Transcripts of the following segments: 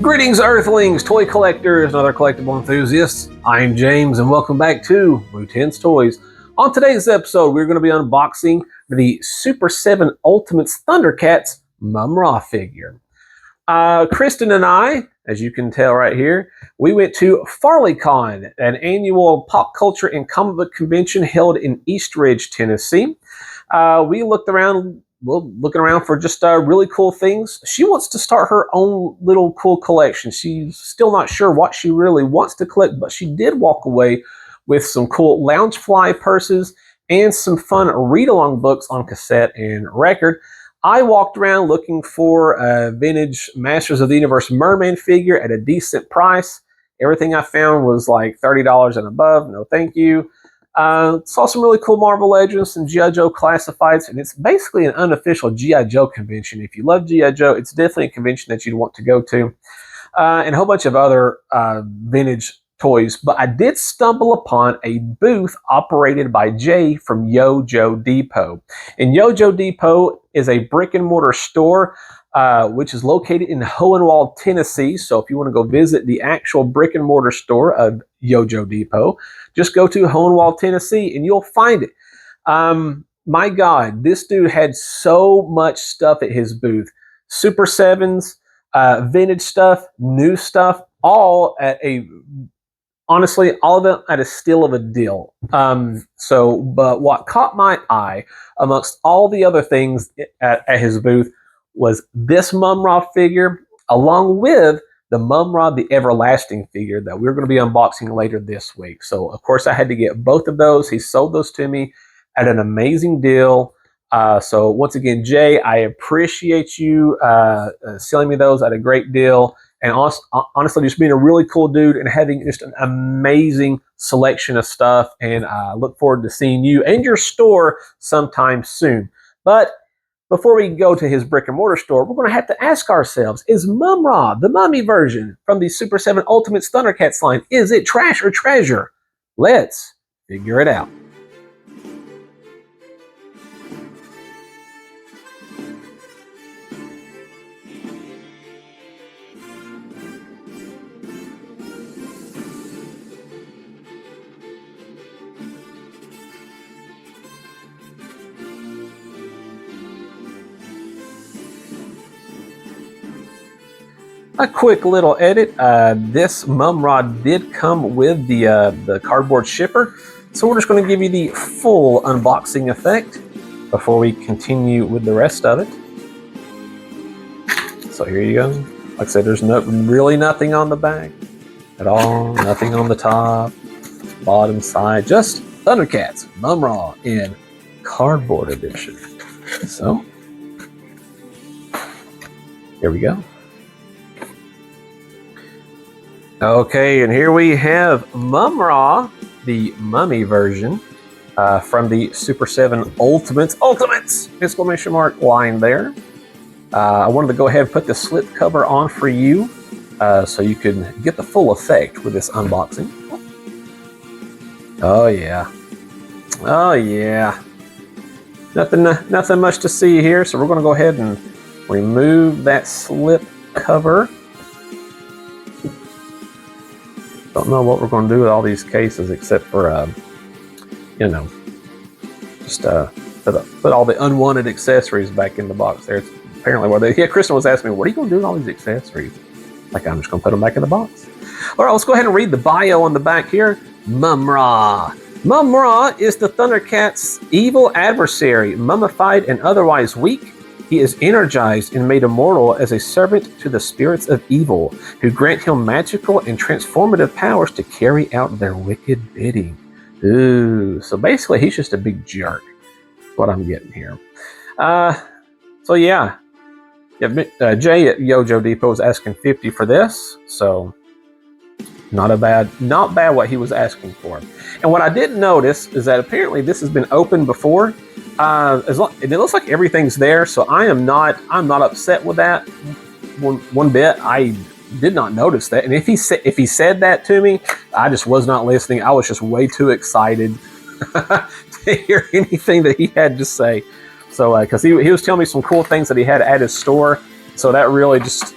Greetings, Earthlings, toy collectors, and other collectible enthusiasts. I'm James, and welcome back to Lieutenant's Toys. On today's episode, we're going to be unboxing the Super7 Ultimates Thundercats Mumm-Ra figure. Kristen and I, as you can tell right here, we went to FarleyCon, an annual pop culture and comic book convention held in East Ridge, Tennessee. We looked around. Well, looking around for just really cool things. She wants to start her own little cool collection. She's still not sure what she really wants to collect, but she did walk away with some cool Loungefly purses and some fun read-along books on cassette and record. I walked around looking for a vintage Masters of the Universe Merman figure at a decent price. Everything I found was like $30 and above. No thank you. Saw some really cool Marvel Legends and G.I. Joe classifieds, and it's basically an unofficial G.I. Joe convention. If you love G.I. Joe, it's definitely a convention that you'd want to go to, and a whole bunch of other vintage toys. But I did stumble upon a booth operated by Jay from Yo-Jo Depot. And Yo-Jo Depot is a brick and mortar store which is located in Hohenwald, Tennessee. So if you want to go visit the actual brick and mortar store of Yo-Jo Depot, just go to Hohenwald, Tennessee, and you'll find it. My God, this dude had so much stuff at his booth. Super 7s, vintage stuff, new stuff, all at honestly, all of them at a steal of a deal. But what caught my eye amongst all the other things at his booth was this Mumm-Ra figure, along with the Mumm-Ra the Everlasting figure that we're going to be unboxing later this week. So, of course, I had to get both of those. He sold those to me at an amazing deal. So, once again, Jay, I appreciate you selling me those at a great deal. And honestly, just being a really cool dude and having just an amazing selection of stuff. And I look forward to seeing you and your store sometime soon. But before we go to his brick and mortar store, we're going to have to ask ourselves, is Mumm-Ra, the mummy version from the Super 7 Ultimates Thundercats line, is it trash or treasure? Let's figure it out. A quick little edit. This Mumm-Ra did come with the cardboard shipper, so we're just going to give you the full unboxing effect before we continue with the rest of it. So here you go. Like I said, there's really nothing on the back at all. Nothing on the top, bottom side. Just Thundercats Mumm-Ra in cardboard edition. So here we go. Okay, and here we have Mumm-Ra, the mummy version from the Super 7 Ultimates exclamation mark line there. I wanted to go ahead and put the slip cover on for you so you can get the full effect with this unboxing. Oh yeah. Oh yeah. Nothing much to see here, so we're going to go ahead and remove that slip cover. Don't know what we're going to do with all these cases except for, just put all the unwanted accessories back in the box there. It's apparently what Kristen was asking me, what are you going to do with all these accessories? Like, I'm just going to put them back in the box. All right, let's go ahead and read the bio on the back here. Mumm-Ra. Mumm-Ra is the Thundercats' evil adversary, mummified and otherwise weak. He is energized and made immortal as a servant to the spirits of evil, who grant him magical and transformative powers to carry out their wicked bidding. Ooh, so basically he's just a big jerk. That's what I'm getting here. So yeah, Jay at Yo-Jo Depot is asking $50 for this, so not bad what he was asking for. And what I didn't notice is that apparently this has been opened before. It looks like everything's there, so I'm not upset with that one bit. I did not notice that, and if he said that to me, I just was not listening. I was just way too excited to hear anything that he had to say. So, because he was telling me some cool things that he had at his store, so that really just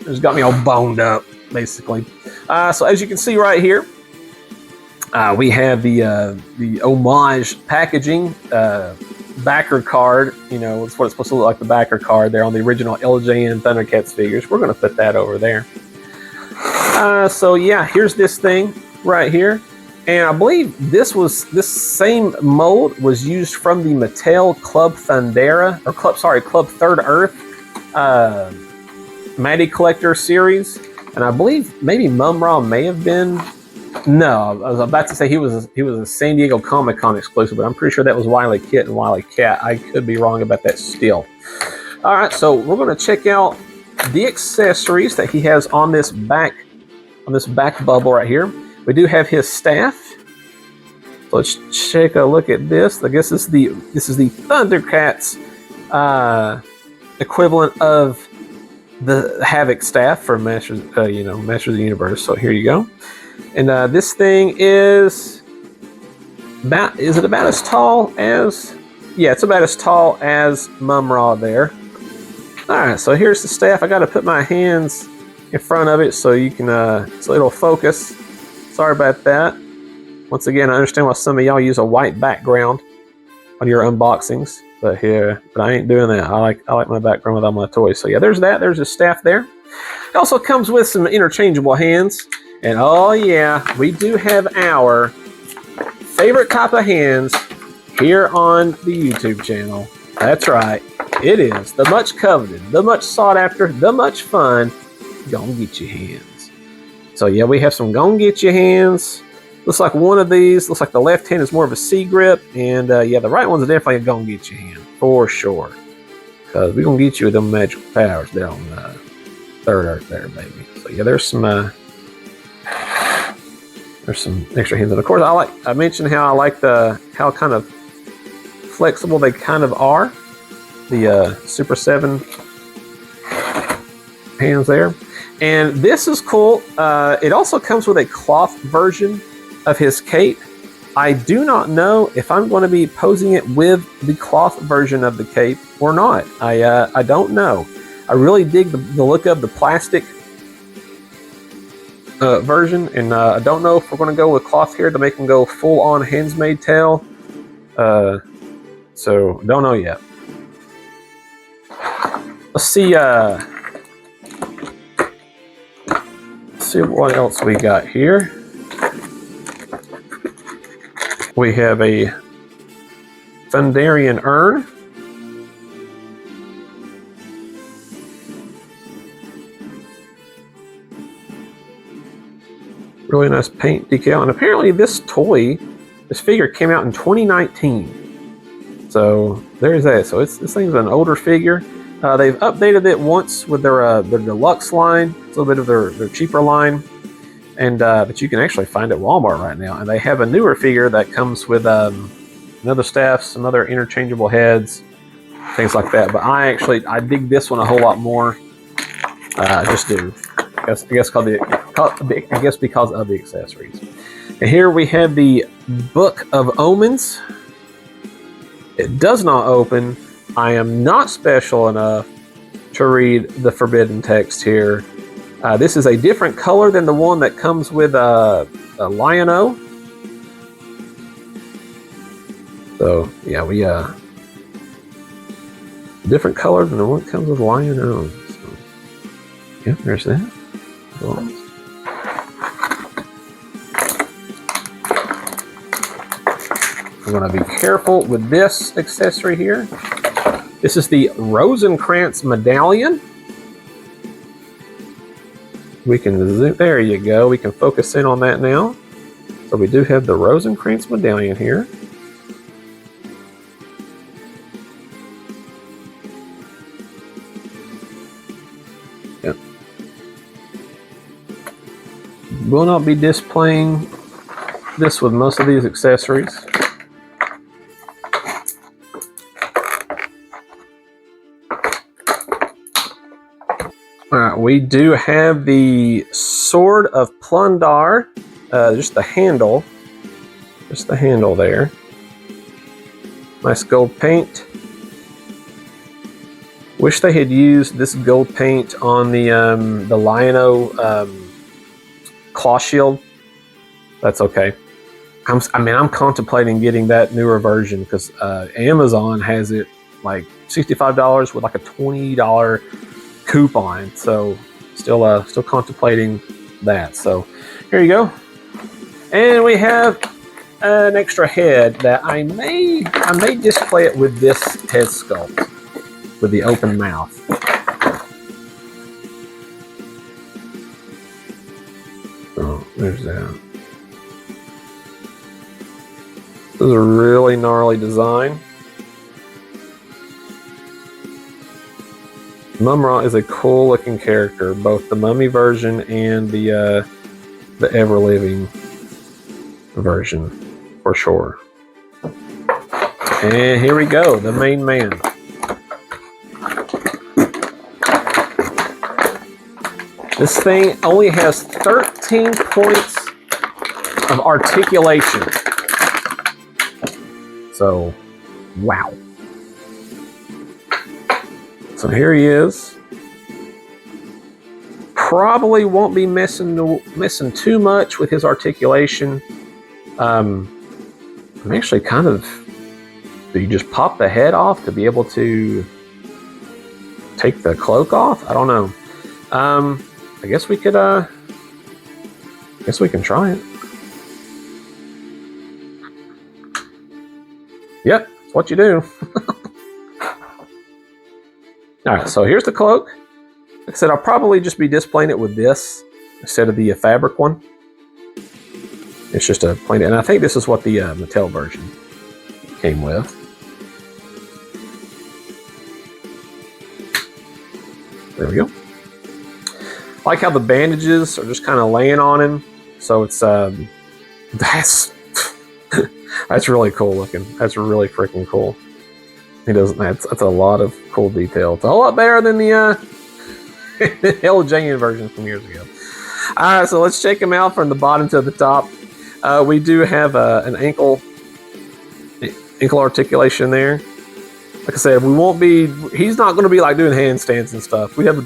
It's got me all boned up, basically. So as you can see right here, we have the homage packaging backer card. You know, it's what it's supposed to look like, the backer card there on the original LJN Thundercats figures. We're going to put that over there. So yeah, here's this thing right here. And I believe this same mold was used from the Mattel Club Thundera, or Club Third Earth Matty Collector series. And I believe maybe Mumm-Ra may have been, no, I was about to say he was a San Diego Comic-Con exclusive, but I'm pretty sure that was Wile E. Kit and Wile E. Cat. I could be wrong about that still. All right, so we're going to check out the accessories that he has on this back bubble right here. We do have his staff. So let's take a look at this. I guess this is the Thundercats equivalent of the Havoc staff for Masters of the Universe. So here you go. And this thing is about as tall as, yeah, it's about as tall as Mumm-Ra there. All right, so here's the staff. I got to put my hands in front of it so you can so it'll focus. Sorry about that. Once again, I understand why some of y'all use a white background on your unboxings, but I ain't doing that. I like my background with all my toys. So yeah, there's that. There's the staff there. It also comes with some interchangeable hands, and oh yeah, we do have our favorite type of hands here on the YouTube channel. That's right. It is the much coveted, the much sought after, the much fun Gonna Get Your Hands. So yeah, we have some Gonna Get Your Hands. Looks like one of these. Looks like the left hand is more of a C grip, and yeah, the right one's definitely a Gonna Get Your Hand for sure. Because we're gonna get you with them magical powers there on Third Earth there, baby. So yeah, there's some extra hands, and of course I mentioned how I like how kind of flexible they kind of are. The Super 7 hands there. And this is cool. It also comes with a cloth version of his cape. I do not know if I'm going to be posing it with the cloth version of the cape or not. I don't know. I really dig the look of the plastic version, and I don't know if we're going to go with cloth here to make him go full on hands-made tail. So don't know yet. Let's see. See what else we got here. We have a Thunderian urn. Really nice paint decal, and apparently this figure came out in 2019. So there's that. So this thing's an older figure. They've updated it once with their deluxe line, a little bit of their cheaper line, and but you can actually find it at Walmart right now. And they have a newer figure that comes with another staff, some other interchangeable heads, things like that. But I dig this one a whole lot more. I just do. I guess because of the accessories. And here we have the Book of Omens. It does not open. I am not special enough to read the forbidden text here. This is a different color than the one that comes with a Lion-O. So yeah, we different color than the one that comes with Lion-O. So yeah, there's that. I'm going to be careful with this accessory here. This is the Rosencrantz medallion. We can zoom, there you go. We can focus in on that now. So we do have the Rosencrantz medallion here. Yep. Will not be displaying this with most of these accessories. We do have the Sword of Plundar, just the handle there. Nice gold paint. Wish they had used this gold paint on the Lion-O claw shield. That's okay. I'm contemplating getting that newer version because Amazon has it like $65 with like a $20 coupon. So still contemplating that. So here you go. And we have an extra head that I may display it with this head sculpt with the open mouth. Oh, there's that. This is a really gnarly design. Mumm-Ra is a cool looking character, both the mummy version and the ever living version, for sure. And here we go, the main man. This thing only has 13 points of articulation. So, wow. So here he is. Probably won't be missing too much with his articulation. I'm actually kind of... Do you just pop the head off to be able to take the cloak off? I don't know. I guess we could, I guess we can try it. Yep, that's what you do. Alright, so here's the cloak. Like I said, I'll probably just be displaying it with this instead of the fabric one. It's just a plain, and I think this is what the Mattel version came with. There we go. I like how the bandages are just kind of laying on him. So it's, that's really cool looking. That's really freaking cool. He doesn't, that's a lot of cool detail. It's a lot better than the LJN version from years ago. Alright, so let's check him out from the bottom to the top. We do have an ankle articulation there. Like I said, we won't be. He's not going to be like doing handstands and stuff. We'd have a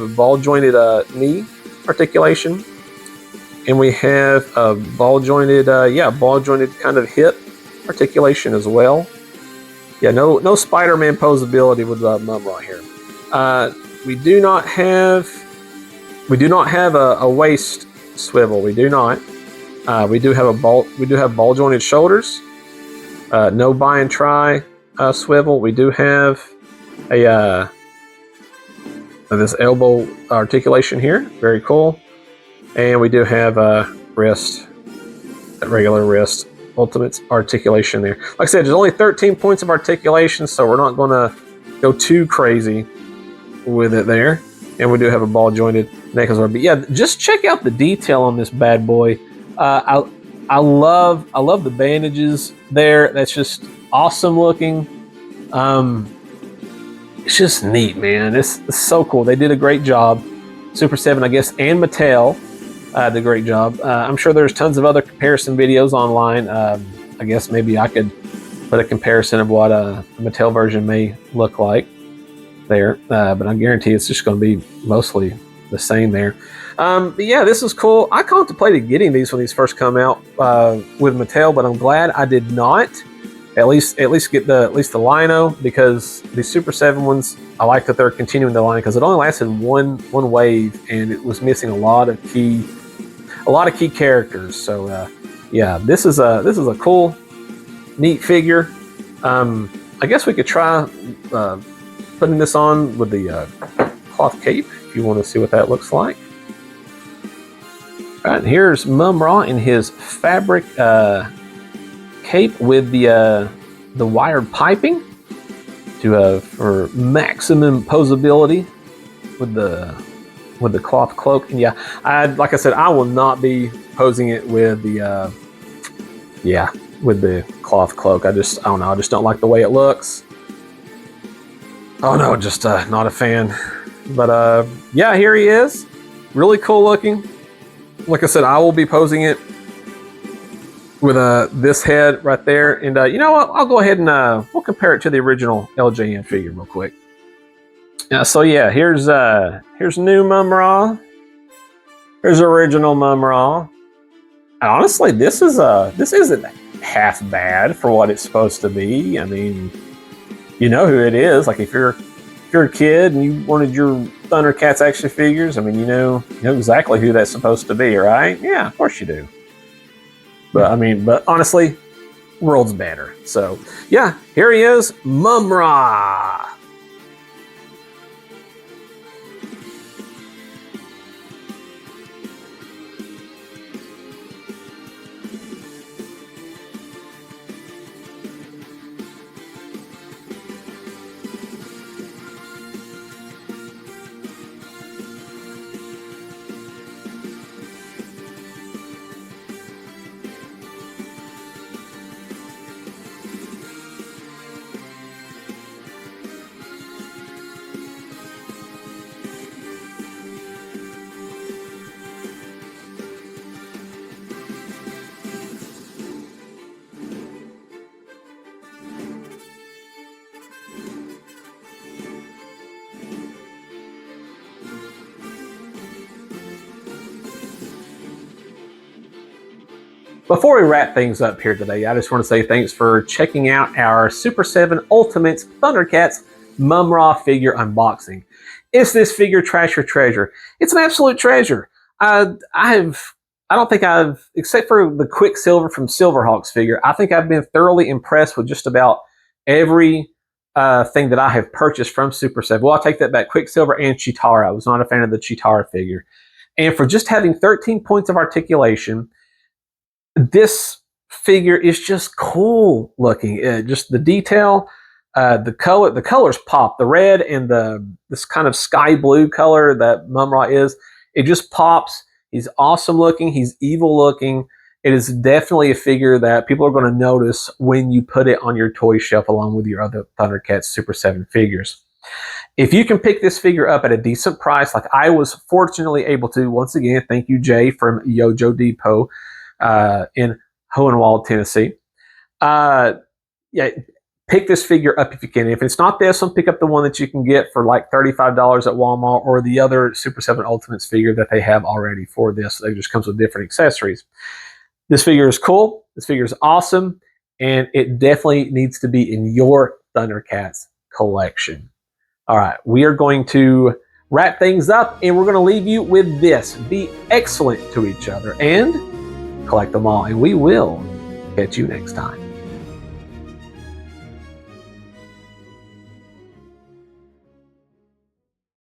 ball jointed knee articulation, and we have a ball jointed kind of hip articulation as well. Yeah, no Spider-Man posability with Mumm-Ra here. We do not have a waist swivel. We do not. We do have ball jointed shoulders. No buy and try swivel. We do have a this elbow articulation here. Very cool. And we do have a regular wrist Ultimates articulation there. Like I said, there's only 13 points of articulation, so we're not going to go too crazy with it there. And we do have a ball jointed neck as well. But yeah, just check out the detail on this bad boy. I love the bandages there. That's just awesome looking. It's just neat, man. It's so cool. They did a great job. Super7, I guess, and Mattel did a great job. I'm sure there's tons of other comparison videos online. I guess maybe I could put a comparison of what a Mattel version may look like there. But I guarantee it's just going to be mostly the same there. But yeah, this is cool. I contemplated getting these when these first come out with Mattel, but I'm glad I did not. At least get the Lion-O, because the Super7 ones, I like that they're continuing the line because it only lasted one wave and it was missing a lot of key characters. So yeah, this is a cool, neat figure. I guess we could try putting this on with the cloth cape if you want to see what that looks like. All right, here's Mumm-Ra in his fabric cape with the wired piping for maximum posability with the cloth cloak. And yeah, like I said, I will not be posing it with the cloth cloak. I don't know. I just don't like the way it looks. Oh no, just not a fan. But yeah, here he is. Really cool looking. Like I said, I will be posing it with this head right there. And you know what? I'll go ahead and we'll compare it to the original LJN figure real quick. Yeah, so yeah, here's new Mumm-Ra. Here's original Mumm-Ra. Honestly, this isn't half bad for what it's supposed to be. I mean, you know who it is. Like if you're a kid and you wanted your Thundercats action figures, I mean, you know exactly who that's supposed to be, right? Yeah, of course you do. But I mean, but honestly, world's better. So yeah, here he is, Mumm-Ra. Before we wrap things up here today, I just want to say thanks for checking out our Super 7 Ultimates Thundercats Mumm-Ra figure unboxing. Is this figure trash or treasure? It's an absolute treasure. I don't think I've, except for the Quicksilver from Silverhawks figure, I think I've been thoroughly impressed with just about every thing that I have purchased from Super 7. Well, I'll take that back. Quicksilver and Cheetara. I was not a fan of the Cheetara figure. And for just having 13 points of articulation, this figure is just cool looking. Just the detail, the colors pop. The red and this kind of sky blue color that Mumm-Ra is, it just pops. He's awesome looking. He's evil looking. It is definitely a figure that people are going to notice when you put it on your toy shelf along with your other Thundercats Super 7 figures. If you can pick this figure up at a decent price, like I was fortunately able to, once again, thank you, Jay from Yojo Depot in Hohenwald, Tennessee. Yeah, pick this figure up if you can. If it's not this one, pick up the one that you can get for like $35 at Walmart, or the other Super 7 Ultimates figure that they have already for this. It just comes with different accessories. This figure is cool. This figure is awesome, and it definitely needs to be in your Thundercats collection. All right, we are going to wrap things up, and we're going to leave you with this. Be excellent to each other and collect them all, and we will catch you next time.